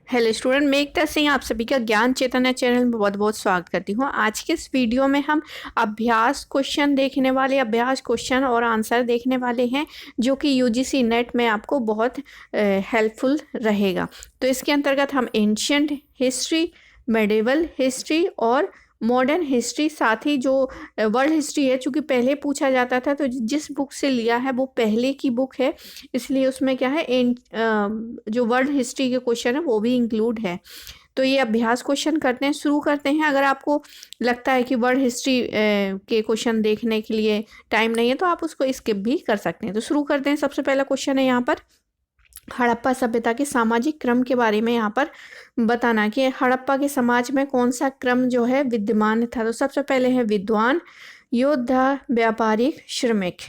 Hello student, मैं एकता सिंह आप सभी का ज्ञान चैतन्य चैनल में बहुत बहुत स्वागत करती हूँ। आज के इस वीडियो में हम अभ्यास क्वेश्चन और आंसर देखने वाले हैं, जो कि यूजीसी नेट में आपको बहुत हेल्पफुल रहेगा। तो इसके अंतर्गत हम एंशियंट हिस्ट्री, मेडिवल हिस्ट्री और मॉडर्न हिस्ट्री, साथ ही जो वर्ल्ड हिस्ट्री है, चूँकि पहले पूछा जाता था तो जिस बुक से लिया है वो पहले की बुक है, इसलिए उसमें क्या है जो वर्ल्ड हिस्ट्री के क्वेश्चन है वो भी इंक्लूड है। तो ये अभ्यास क्वेश्चन करते हैं, शुरू करते हैं। अगर आपको लगता है कि वर्ल्ड हिस्ट्री के क्वेश्चन देखने के लिए टाइम नहीं है तो आप उसको स्किप भी कर सकते हैं। तो शुरू करते हैं। सबसे पहला क्वेश्चन है यहाँ पर, हड़प्पा सभ्यता के सामाजिक क्रम के बारे में यहाँ पर बताना कि हड़प्पा के समाज में कौन सा क्रम जो है विद्यमान था। तो सबसे पहले है विद्वान, योद्धा, व्यापारिक, श्रमिक।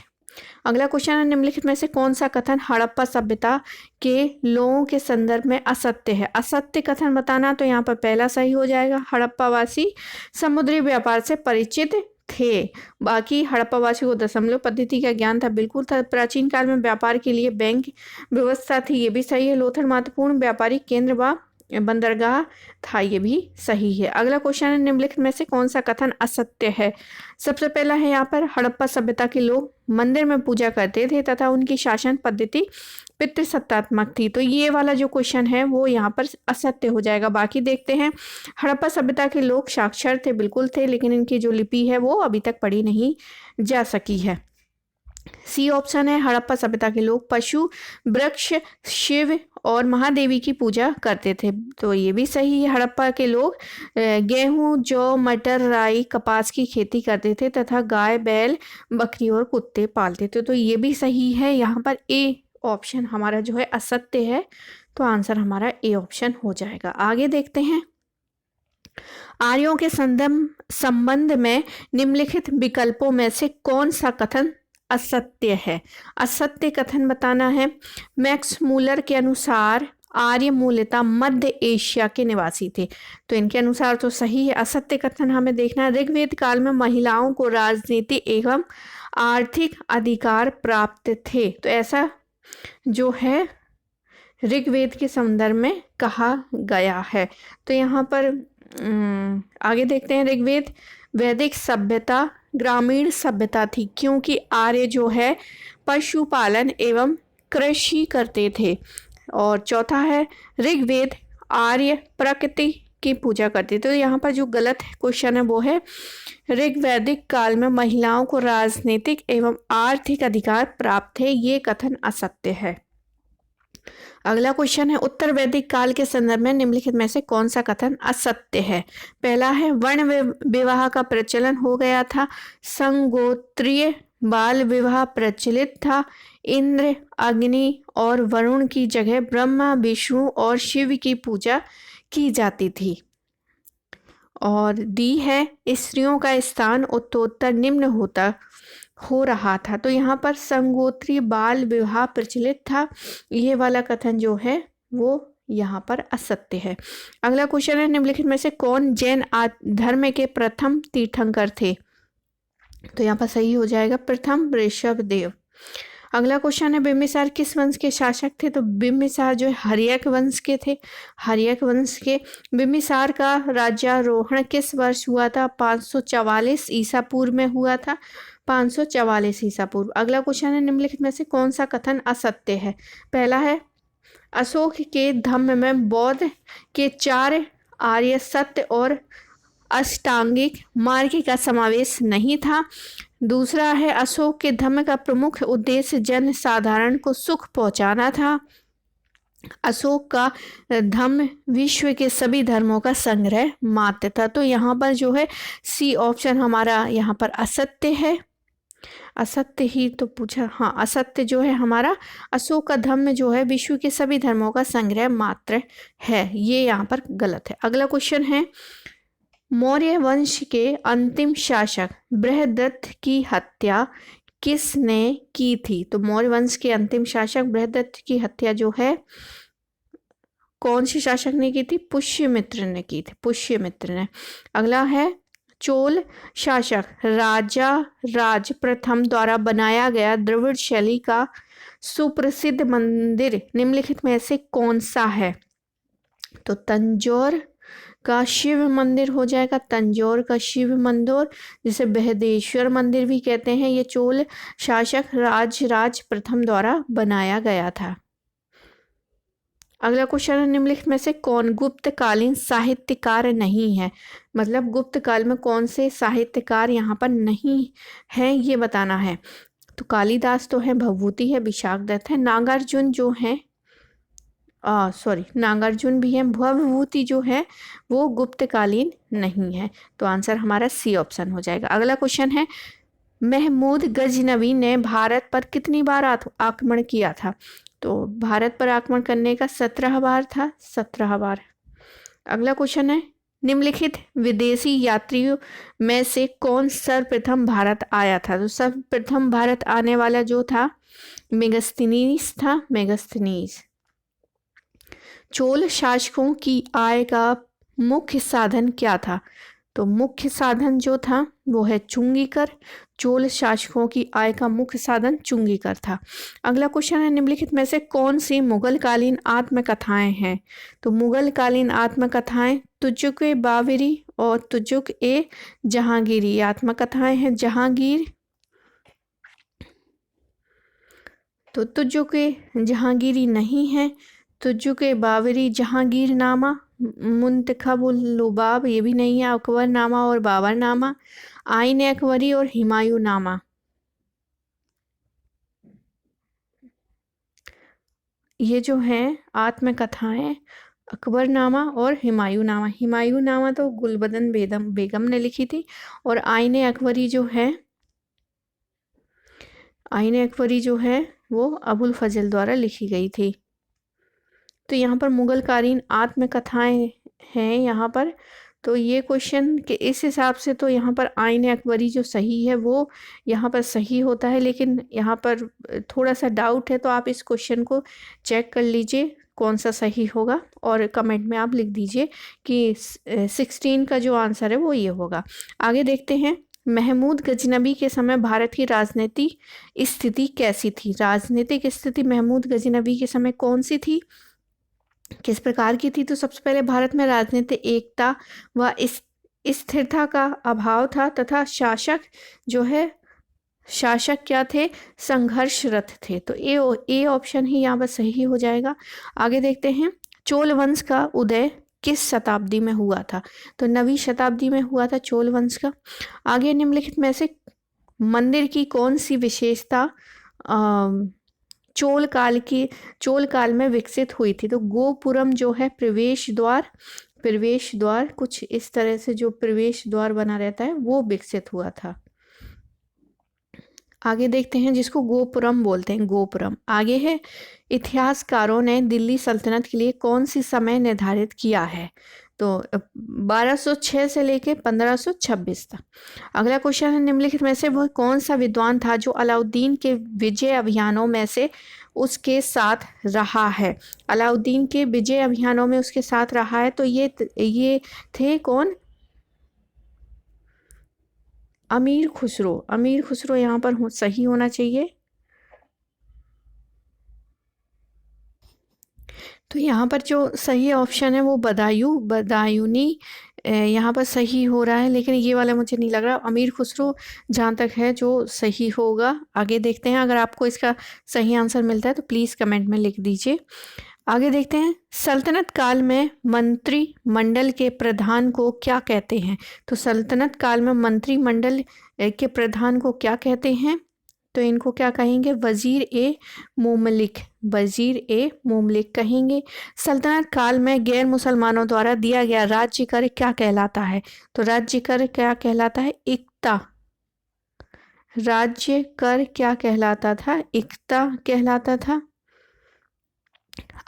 अगला क्वेश्चन है, निम्नलिखित में से कौन सा कथन हड़प्पा सभ्यता के लोगों के संदर्भ में असत्य है। असत्य कथन बताना, तो यहाँ पर पहला सही हो जाएगा। हड़प्पा वासी समुद्री व्यापार से परिचित थे। बाकी हड़प्पा वासी को दशमलव पद्धति का ज्ञान था, बिल्कुल था। प्राचीन काल में व्यापार के लिए बैंक व्यवस्था थी, ये भी सही है। लोथल महत्वपूर्ण व्यापारिक केंद्र व बंदरगाह था, ये भी सही है। अगला क्वेश्चन है, निम्नलिखित में से कौन सा कथन असत्य है। सबसे पहला है यहाँ पर, हड़प्पा सभ्यता के लोग मंदिर में पूजा करते थे तथा उनकी शासन पद्धति पितृसत्तात्मक थी। तो ये वाला जो क्वेश्चन है वो यहाँ पर असत्य हो जाएगा। बाकी देखते हैं। हड़प्पा सभ्यता के लोग साक्षर थे, बिल्कुल थे, लेकिन इनकी जो लिपि है वो अभी तक पढ़ी नहीं जा सकी है। सी ऑप्शन है, हड़प्पा सभ्यता के लोग पशु, वृक्ष, शिव और महादेवी की पूजा करते थे। तो ये भी सही है। हड़प्पा के लोग गेहूं, जौ, मटर, राई, कपास की खेती करते थे तथा गाय, बैल, बकरी और कुत्ते पालते थे। तो ये भी सही है। यहाँ पर ए ऑप्शन हमारा जो है असत्य है, तो आंसर हमारा ए ऑप्शन हो जाएगा। आगे देखते हैं। आर्यों के संबंध में निम्नलिखित विकल्पों में से कौन सा कथन असत्य है। असत्य कथन बताना है। मैक्स मूलर के अनुसार आर्य मूलतः मध्य एशिया के निवासी थे, तो इनके अनुसार तो सही है। असत्य कथन हमें देखना है। ऋग्वेद काल में महिलाओं को राजनीति एवं आर्थिक अधिकार प्राप्त थे, तो ऐसा जो है ऋग्वेद के संदर्भ में कहा गया है। तो यहाँ पर आगे देखते हैं। ऋग्वेद वैदिक सभ्यता, ग्रामीण सभ्यता थी, क्योंकि आर्य जो है पशुपालन एवं कृषि करते थे। और चौथा है, ऋग्वेद आर्य प्रकृति की पूजा करते थे। तो यहाँ पर जो गलत क्वेश्चन है वो है, ऋग्वैदिक काल में महिलाओं को राजनीतिक एवं आर्थिक अधिकार प्राप्त थे, ये कथन असत्य है। अगला क्वेश्चन है, उत्तर वैदिक काल के संदर्भ में निम्नलिखित में से कौन सा कथन असत्य है। पहला है, वर्ण विवाह का प्रचलन हो गया था। संगोत्रीय बाल विवाह प्रचलित था। इंद्र, अग्नि और वरुण की जगह ब्रह्मा, विष्णु और शिव की पूजा की जाती थी। और डी है, स्त्रियों का स्थान उत्तरोत्तर निम्न हो रहा था। तो यहाँ पर संगोत्री बाल विवाह प्रचलित था, ये वाला कथन जो है वो यहाँ पर असत्य है। अगला क्वेश्चन है, निम्नलिखित में से कौन जैन धर्म के प्रथम तीर्थंकर थे। तो यहाँ पर सही हो जाएगा प्रथम ऋषभदेव। अगला क्वेश्चन है, बिम्बिसार किस वंश के शासक थे। तो बिम्बिसार जो है हर्यक वंश के थे, हर्यक वंश के। बिम्बिसार का राज्यारोहण किस वर्ष हुआ था। 544 ईसा पूर्व में हुआ था, 544 ईसा पूर्व। अगला क्वेश्चन है, निम्नलिखित में से कौन सा कथन असत्य है। पहला है, अशोक के धम्म में बौद्ध के 4 आर्य सत्य और अष्टांगिक मार्ग का समावेश नहीं था। दूसरा है, अशोक के धम्म का प्रमुख उद्देश्य जन साधारण को सुख पहुंचाना था। अशोक का धम्म विश्व के सभी धर्मों का संग्रह मात्र था। तो यहाँ पर जो है सी ऑप्शन हमारा यहाँ पर असत्य है। असत्य ही तो पूछा, हाँ असत्य जो है हमारा, अशोक का धम्म जो है विश्व के सभी धर्मों का संग्रह मात्र है, ये यहाँ पर गलत है। अगला क्वेश्चन है, मौर्य वंश के अंतिम शासक बृहदत्त की हत्या किसने की थी। तो मौर्य वंश के अंतिम शासक बृहदत्त की हत्या जो है कौन से शासक ने की थी। पुष्यमित्र ने की थी, पुष्यमित्र ने। अगला है, चोल शासक राजा राज प्रथम द्वारा बनाया गया द्रविड़ शैली का सुप्रसिद्ध मंदिर निम्नलिखित में से कौन सा है। तो तंजौर का शिव मंदिर हो जाएगा, तंजौर का शिव मंदिर, जिसे बृहदेश्वर मंदिर भी कहते हैं। ये चोल शासक राजराज प्रथम द्वारा बनाया गया था। अगला क्वेश्चन है, निम्नलिखित में से कौन गुप्तकालीन साहित्यकार नहीं है? मतलब गुप्त काल में कौन से साहित्यकार यहाँ पर नहीं है, ये बताना है। तो कालिदास तो है, भभूति है, विशाखदत्त है, नागार्जुन जो है, नागार्जुन भी है, भवभूति जो है वो गुप्तकालीन नहीं है। तो आंसर हमारा सी ऑप्शन हो जाएगा। अगला क्वेश्चन है, महमूद गजनवी ने भारत पर कितनी बार आक्रमण किया था? तो भारत पर आक्रमण करने का 17 बार था, 17 बार। अगला क्वेश्चन है, निम्नलिखित विदेशी यात्रियों में से कौन सर्वप्रथम भारत आया था? तो सर्वप्रथम भारत आने वाला जो था मेगस्थनीज था, मेगस्थनीज। चोल शासकों की आय का मुख्य साधन क्या था? तो मुख्य साधन जो था वो है चुंगी कर। चोल शासकों की आय का मुख्य साधन चुंगी कर था। अगला क्वेश्चन है, निम्नलिखित में से कौन सी मुगल कालीन आत्मकथाएं हैं? तो मुगल कालीन आत्मकथाएं तुजुक ए बाबरी और तुजुक ए जहांगीरी आत्मकथाएं हैं। जहांगीर, तो तुजुक ए जहांगीरी नहीं है। तुजुक ए बाबरी, जहांगीरनामा, मुंतखबुल लुबाब ये भी नहीं है। अकबरनामा और बाबरनामा, आइन अकबरी और हुमायूंनामा, ये जो है आत्मकथाएं अकबरनामा और हुमायूंनामा। हुमायूंनामा तो गुलबदन बेगम ने लिखी थी, और आइन अकबरी जो है, आइन अकबरी जो है वो अबुल फजल द्वारा लिखी गई थी। तो यहाँ पर मुगल कालीन आत्मकथाएं हैं यहाँ पर। तो ये क्वेश्चन के इस हिसाब से तो यहाँ पर आइन अकबरी जो सही है वो यहाँ पर सही होता है, लेकिन यहाँ पर थोड़ा सा डाउट है। तो आप इस क्वेश्चन को चेक कर लीजिए कौन सा सही होगा, और कमेंट में आप लिख दीजिए कि 16 का जो आंसर है वो ये होगा। आगे देखते हैं, महमूद गजनबी के समय भारत की राजनीतिक स्थिति कैसी थी? राजनीतिक स्थिति महमूद गजनबी के समय कौन सी थी, किस प्रकार की थी? तो सबसे पहले भारत में राजनीतिक एकता व स्थिरता का अभाव था, तथा शासक क्या थे? संघर्षरत थे। तो ए ऑप्शन ही यहाँ पर सही हो जाएगा। आगे देखते हैं, चोल वंश का उदय किस शताब्दी में हुआ था? तो 9वीं शताब्दी में हुआ था चोल वंश का। आगे, निम्नलिखित में से मंदिर की कौन सी विशेषता चोल काल में विकसित हुई थी? तो गोपुरम जो है प्रवेश द्वार कुछ इस तरह से जो प्रवेश द्वार बना रहता है वो विकसित हुआ था। आगे देखते हैं, जिसको गोपुरम बोलते हैं, गोपुरम। आगे है, इतिहासकारों ने दिल्ली सल्तनत के लिए कौन सी समय निर्धारित किया है? तो 1206 से लेके 1526 तक। अगला क्वेश्चन है, निम्नलिखित में से वह कौन सा विद्वान था जो अलाउद्दीन के विजय अभियानों में से उसके साथ रहा है? अलाउद्दीन के विजय अभियानों में उसके साथ रहा है। तो ये थे कौन? अमीर खुसरो। अमीर खुसरो यहाँ पर सही होना चाहिए। तो यहाँ पर जो सही ऑप्शन है वो बदायूनी यहाँ पर सही हो रहा है, लेकिन ये वाला मुझे नहीं लग रहा। अमीर खुसरो जहाँ तक है जो सही होगा। आगे देखते हैं, अगर आपको इसका सही आंसर मिलता है तो प्लीज़ कमेंट में लिख दीजिए। आगे देखते हैं, सल्तनत काल में मंत्रिमंडल के प्रधान को क्या कहते हैं? तो सल्तनत काल में मंत्रिमंडल के प्रधान को क्या कहते हैं? तो इनको क्या कहेंगे? वजीर ए मुमलिक, वजीर ए मुमलिक कहेंगे। सल्तनत काल में गैर मुसलमानों द्वारा दिया गया राज्य कर क्या कहलाता है? तो राज्य कर क्या कहलाता है? इक्ता। राज्य कर क्या कहलाता था? इक्ता कहलाता था।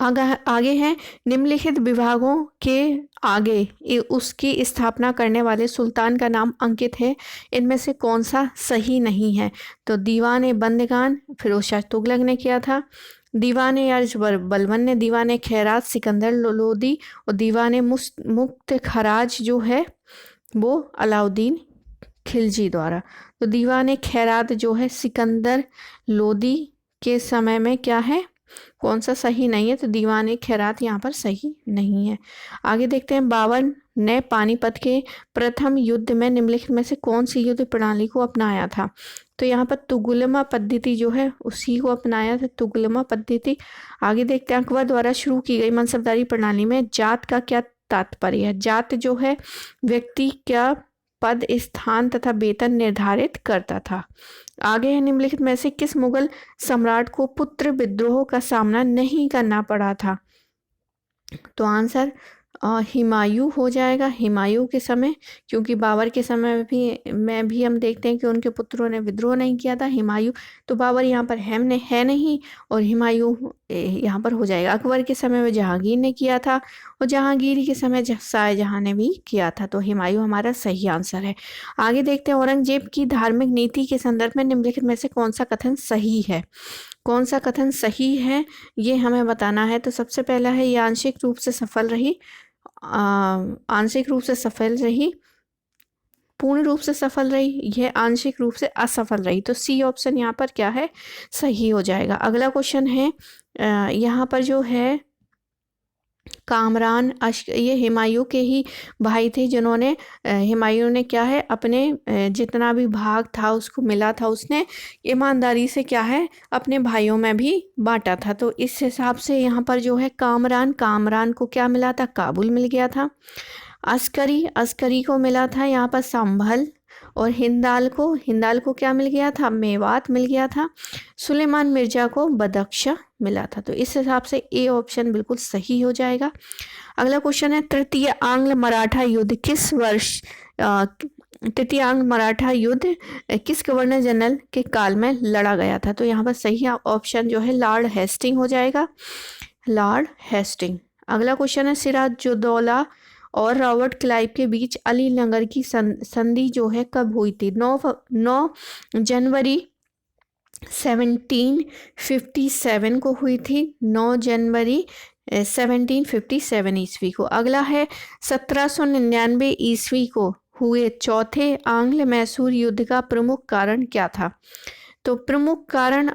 आगे है, निम्नलिखित विभागों के आगे उसकी स्थापना करने वाले सुल्तान का नाम अंकित है, इनमें से कौन सा सही नहीं है? तो दीवान बंदगान फिरोज शाह तुगलक ने किया था, दीवान अर्ज बलबन ने, दीवान खैरात सिकंदर लोदी, और दीवान मुक्त खराज जो है वो अलाउद्दीन खिलजी द्वारा। तो दीवान खैरात जो है सिकंदर लोदी के समय में क्या है? कौन सा सही नहीं है? तो दीवान खैरात यहाँ पर सही नहीं है। आगे देखते हैं, बाबर ने पानीपत के प्रथम युद्ध में निम्नलिखित में से कौन सी युद्ध प्रणाली को अपनाया था? तो यहाँ पर तुगलमा पद्धति जो है उसी को अपनाया था, तुगलमा पद्धति। आगे देखते हैं, अकबर द्वारा शुरू की गई मनसबदारी प्रणाली में जात का क्या तात्पर्य है? जात जो है व्यक्ति का पद, स्थान तथा वेतन निर्धारित करता था। आगे है, निम्नलिखित में से किस मुगल सम्राट को पुत्र विद्रोह का सामना नहीं करना पड़ा था? तो आंसर हुमायूं हो जाएगा, हुमायूं के समय, क्योंकि बाबर के समय में भी हम देखते हैं कि उनके पुत्रों ने विद्रोह नहीं किया था। हुमायूं, तो बाबर यहाँ पर है नहीं, और हुमायूं यहाँ पर हो जाएगा। अकबर के समय में जहांगीर ने किया था, और जहांगीर के समय शाहजहां ने भी किया था, तो हुमायूं हमारा सही आंसर है। आगे देखते हैं, औरंगजेब की धार्मिक नीति के संदर्भ में निम्नलिखित में से कौन सा कथन सही है? कौन सा कथन सही है ये हमें बताना है। तो सबसे पहला है, ये आंशिक रूप से सफल रही, आंशिक रूप से सफल रही, पूर्ण रूप से सफल रही, यह आंशिक रूप से असफल रही। तो सी ऑप्शन यहाँ पर क्या है? सही हो जाएगा। अगला क्वेश्चन है, यहाँ पर जो है कामरान ये हुमायूं के ही भाई थे, जिन्होंने हुमायूं ने क्या है अपने जितना भी भाग था उसको मिला था, उसने ईमानदारी से क्या है अपने भाइयों में भी बांटा था। तो इस हिसाब से यहाँ पर जो है कामरान को क्या मिला था? काबुल मिल गया था। अस्करी को मिला था यहाँ पर संभल, और हिंदाल को क्या मिल गया था? मेवात मिल गया था। सुलेमान मिर्जा को बदख्शा मिला था। तो इस हिसाब से ए ऑप्शन बिल्कुल सही हो जाएगा। अगला क्वेश्चन है, तृतीय आंग्ल मराठा युद्ध किस गवर्नर जनरल के काल में लड़ा गया था? तो यहाँ पर सही ऑप्शन जो है लॉर्ड हेस्टिंग हो जाएगा, लॉर्ड हेस्टिंग। अगला क्वेश्चन है, सिराजुद्दौला और रॉबर्ट क्लाइव के बीच अलीनगर की संधि जो है कब हुई थी? 9 जनवरी 1757 को हुई थी, 9 जनवरी 1757 ईस्वी को। अगला है, 1799 ईस्वी को हुए चौथे आंग्ल मैसूर युद्ध का प्रमुख कारण क्या था? तो प्रमुख कारण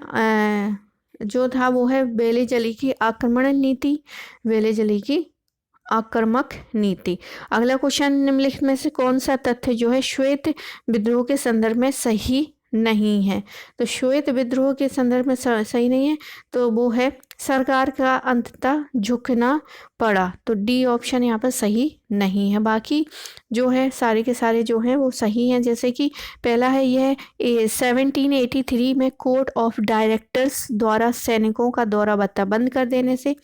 जो था वो है वेलेजली की आक्रामक नीति। अगला क्वेश्चन, निम्नलिखित में से कौन सा तथ्य जो है श्वेत विद्रोह के संदर्भ में सही नहीं है? तो श्वेत विद्रोह के संदर्भ में सही नहीं है, तो वो है सरकार का अंततः झुकना पड़ा। तो डी ऑप्शन यहाँ पर सही नहीं है। बाकी जो है सारे के सारे जो हैं वो सही हैं। जैसे कि पहला है, यह 1783 में कोर्ट ऑफ डायरेक्टर्स द्वारा सैनिकों का दौरा भत्ता बंद कर देने से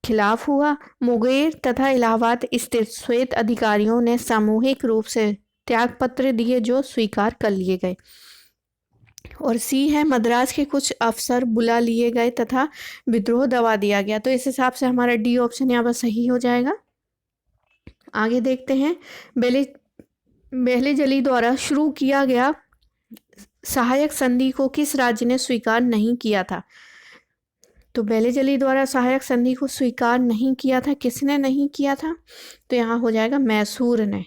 खिलाफ हुआ। मुंगेर तथा इलाहाबाद स्थित श्वेत अधिकारियों ने सामूहिक रूप से त्यागपत्र दिए जो स्वीकार कर लिए गए। और सी है, मद्रास के कुछ अफसर बुला लिए गए तथा विद्रोह दबा दिया गया। तो इस हिसाब से हमारा डी ऑप्शन यहाँ पर सही हो जाएगा। आगे देखते हैं, बेहलेजली द्वारा शुरू किया गया सहायक संधि को किस राज्य ने स्वीकार नहीं किया था? तो बेहलेजली द्वारा सहायक संधि को स्वीकार नहीं किया था, किसने नहीं किया था? तो यहाँ हो जाएगा मैसूर ने।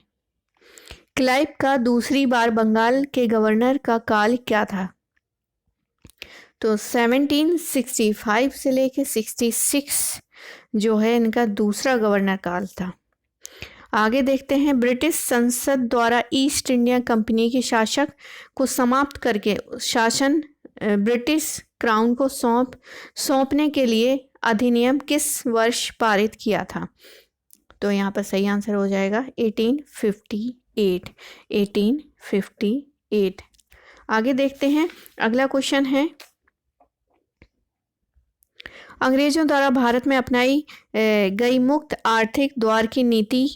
क्लाइव का दूसरी बार बंगाल के गवर्नर का काल क्या था? तो 1765 से लेके 66 जो है इनका दूसरा गवर्नर काल था। आगे देखते हैं, ब्रिटिश संसद द्वारा ईस्ट इंडिया कंपनी के शासक को समाप्त करके शासन ब्रिटिश क्राउन को सौंपने के लिए अधिनियम किस वर्ष पारित किया था? तो यहाँ पर सही आंसर हो जाएगा 1858। आगे देखते हैं, अगला क्वेश्चन है, अंग्रेजों द्वारा भारत में अपनाई गई मुक्त आर्थिक द्वार की नीति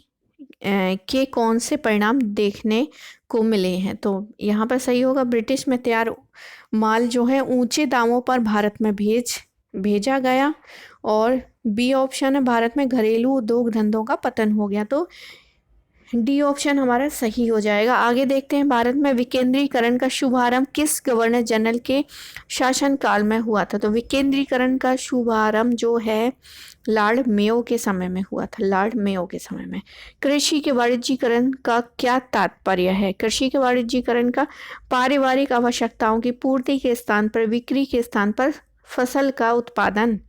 के कौन से परिणाम देखने को मिले हैं? तो यहाँ पर सही होगा, ब्रिटिश में तैयार माल जो है ऊंचे दामों पर भारत में भेजा गया। और बी ऑप्शन है, भारत में घरेलू उद्योग धंधों का पतन हो गया। तो डी ऑप्शन हमारा सही हो जाएगा। आगे देखते हैं, भारत में विकेंद्रीकरण का शुभारंभ किस गवर्नर जनरल के शासनकाल में हुआ था? तो विकेंद्रीकरण का शुभारंभ जो है लॉर्ड मेयो के समय में हुआ था, लॉर्ड मेयो के समय में। कृषि के वाणिज्यीकरण का क्या तात्पर्य है? कृषि के वाणिज्यीकरण का पारिवारिक आवश्यकताओं की पूर्ति के स्थान पर बिक्री के स्थान पर फसल का उत्पादन।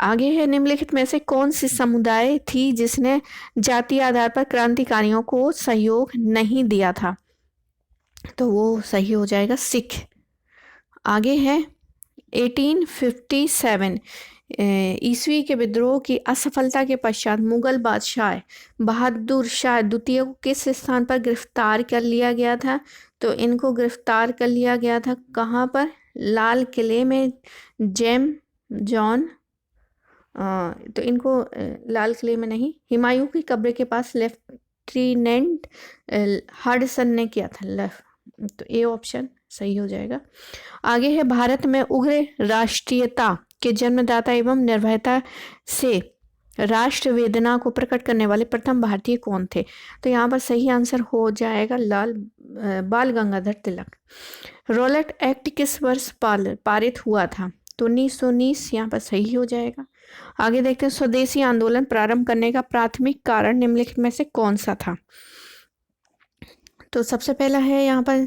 आगे है, निम्नलिखित में से कौन सी समुदाय थी जिसने जातीय आधार पर क्रांतिकारियों को सहयोग नहीं दिया था? तो वो सही हो जाएगा सिख। आगे है 1857 ईस्वी के विद्रोह की असफलता के पश्चात मुगल बादशाह बहादुर शाह द्वितीय को किस स्थान पर गिरफ्तार कर लिया गया था? तो इनको गिरफ्तार कर लिया गया था कहाँ पर? लाल किले में। जेम जॉन तो इनको लाल किले में नहीं, हुमायूं की कब्र के पास लेफ्टिनेंट हडसन ने किया था। तो ए ऑप्शन सही हो जाएगा। आगे है, भारत में उग्र राष्ट्रीयता के जन्मदाता एवं निर्भयता से राष्ट्र वेदना को प्रकट करने वाले प्रथम भारतीय कौन थे? तो यहाँ पर सही आंसर हो जाएगा बाल गंगाधर तिलक। रॉलेट एक्ट किस वर्ष पारित हुआ था? तो 1919 यहाँ पर सही हो जाएगा। आगे देखते हैं, स्वदेशी आंदोलन प्रारंभ करने का प्राथमिक कारण निम्नलिखित में से कौन सा था? तो सबसे पहला है यहाँ पर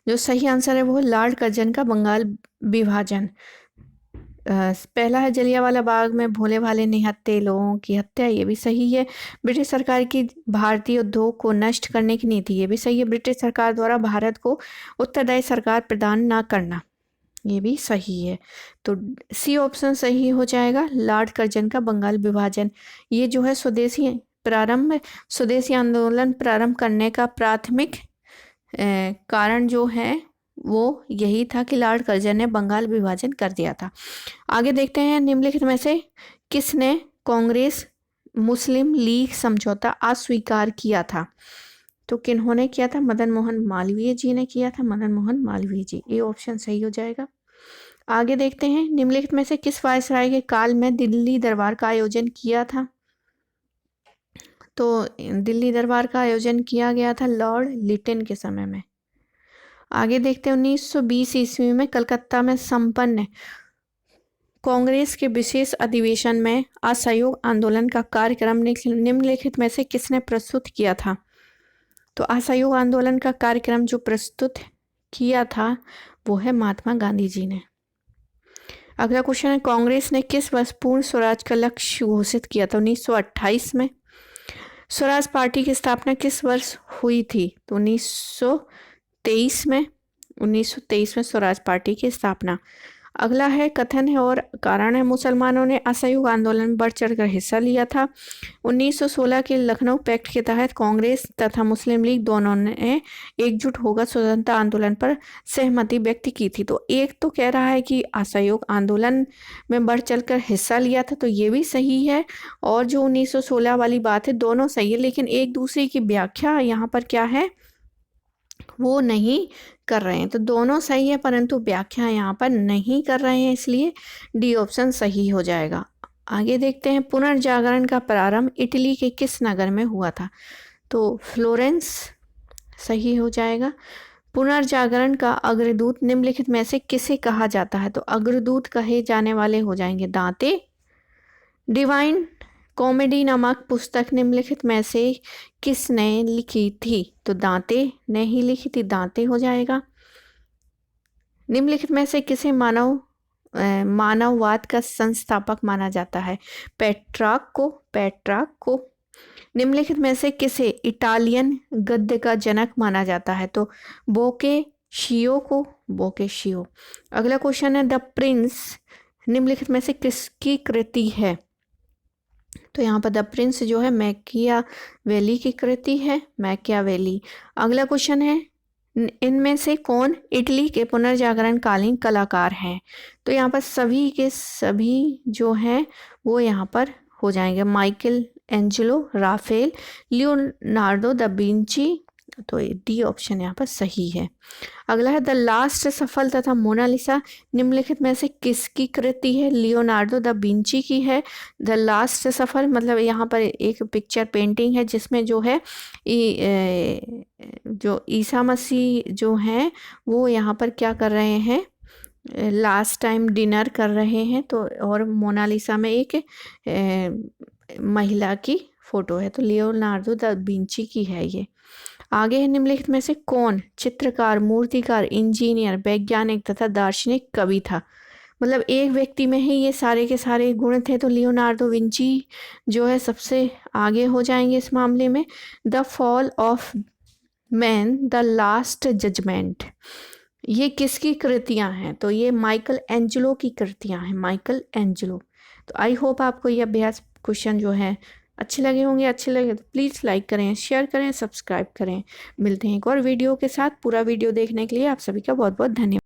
जो सही आंसर है वो लॉर्ड कर्जन का बंगाल विभाजन। पहला है जलियांवाला बाग में भोले भाले निहत्थे लोगों की हत्या, ये भी सही है। ब्रिटिश सरकार की भारतीय उद्योग को नष्ट करने की नीति, ये भी सही है। ब्रिटिश सरकार द्वारा भारत को उत्तरदायी सरकार प्रदान न करना, ये भी सही है। तो सी ऑप्शन सही हो जाएगा, लॉर्ड कर्जन का बंगाल विभाजन। ये जो है स्वदेशी आंदोलन प्रारंभ करने का प्राथमिक कारण जो है वो यही था कि लॉर्ड कर्जन ने बंगाल विभाजन कर दिया था। आगे देखते हैं, निम्नलिखित में से किसने कांग्रेस मुस्लिम लीग समझौता अस्वीकार किया था? तो किन्होंने किया था? मदन मोहन मालवीय जी ने किया था, मदन मोहन मालवीय जी। ये ऑप्शन सही हो जाएगा। आगे देखते हैं, निम्नलिखित में से किस वायसराय के काल में दिल्ली दरबार का आयोजन किया था? तो दिल्ली दरबार का आयोजन किया गया था लॉर्ड लिटन के समय में। आगे देखते हैं, 1920 ईस्वी में कलकत्ता में संपन्न कांग्रेस के विशेष अधिवेशन में असहयोग आंदोलन का कार्यक्रम निम्नलिखित में से किसने प्रस्तुत किया था? तो असहयोग आंदोलन का कार्यक्रम जो प्रस्तुत किया था वो है महात्मा गांधी जी ने। अगला क्वेश्चन है, कांग्रेस ने किस वर्ष पूर्ण स्वराज का लक्ष्य घोषित किया था? 1928 में। स्वराज पार्टी की स्थापना किस वर्ष हुई थी? तो 1923 में। 1923 में स्वराज पार्टी की स्थापना। अगला है, कथन है और कारण है, मुसलमानों ने असहयोग आंदोलन में बढ़ चढ़कर हिस्सा लिया था। 1916 के लखनऊ पैक्ट के तहत कांग्रेस तथा मुस्लिम लीग दोनों ने एकजुट होकर स्वतंत्रता आंदोलन पर सहमति व्यक्त की थी। तो एक तो कह रहा है कि असहयोग आंदोलन में बढ़ चढ़कर हिस्सा लिया था, तो ये भी सही है, और जो 1916 वाली बात है दोनों सही है, लेकिन एक दूसरे की व्याख्या यहाँ पर क्या है वो नहीं कर रहे हैं। तो दोनों सही है परंतु व्याख्या यहाँ पर नहीं कर रहे हैं, इसलिए डी ऑप्शन सही हो जाएगा। आगे देखते हैं, पुनर्जागरण का प्रारंभ इटली के किस नगर में हुआ था? तो फ्लोरेंस सही हो जाएगा। पुनर्जागरण का अग्रदूत निम्नलिखित में से किसे कहा जाता है? तो अग्रदूत कहे जाने वाले हो जाएंगे दांते। डिवाइन कॉमेडी नामक पुस्तक निम्नलिखित में से किसने लिखी थी? तो दांते ने ही लिखी थी, दांते हो जाएगा। निम्नलिखित में से किसे मानववाद का संस्थापक माना जाता है? पेट्रार्क को। निम्नलिखित में से किसे इटालियन गद्य का जनक माना जाता है? तो बोकेशियो। अगला क्वेश्चन है, द प्रिंस निम्नलिखित में से किसकी कृति है? तो यहाँ पर द प्रिंस जो है मैकियावेली की कृति है, मैकियावेली। अगला क्वेश्चन है, इनमें से कौन इटली के पुनर्जागरण कालीन कलाकार हैं? तो यहाँ पर सभी के सभी जो हैं वो यहाँ पर हो जाएंगे, Michelangelo, Raphael, Leonardo da Vinci. तो डी ऑप्शन यहाँ पर सही है। अगला है, द लास्ट सफल तथा मोनालिसा निम्नलिखित में से किसकी कृति है? लियोनार्डो दा विंची की है। द लास्ट सफल मतलब यहाँ पर एक पिक्चर पेंटिंग है जिसमें जो है जो ईसा मसीह जो हैं वो यहाँ पर क्या कर रहे हैं, लास्ट टाइम डिनर कर रहे हैं। तो और मोनालिसा में एक महिला की फोटो है, तो लियोनार्डो दा विंची की है ये। आगे है, निम्नलिखित में से कौन चित्रकार, मूर्तिकार, इंजीनियर, वैज्ञानिक तथा दार्शनिक कवि था? मतलब एक व्यक्ति में ही ये सारे के सारे गुण थे, तो लियोनार्डो विंची जो है सबसे आगे हो जाएंगे इस मामले में। The fall of man, the last judgement, ये किसकी कृतियां हैं? तो ये माइकल एंजेलो की कृतियां हैं, माइकल एंजेलो। तो आई होप आपको ये अभ्यास क्वेश्चन जो है अच्छे लगे होंगे। अच्छे लगे तो प्लीज़ लाइक करें, शेयर करें, सब्सक्राइब करें। मिलते हैं एक और वीडियो के साथ। पूरा वीडियो देखने के लिए आप सभी का बहुत बहुत धन्यवाद।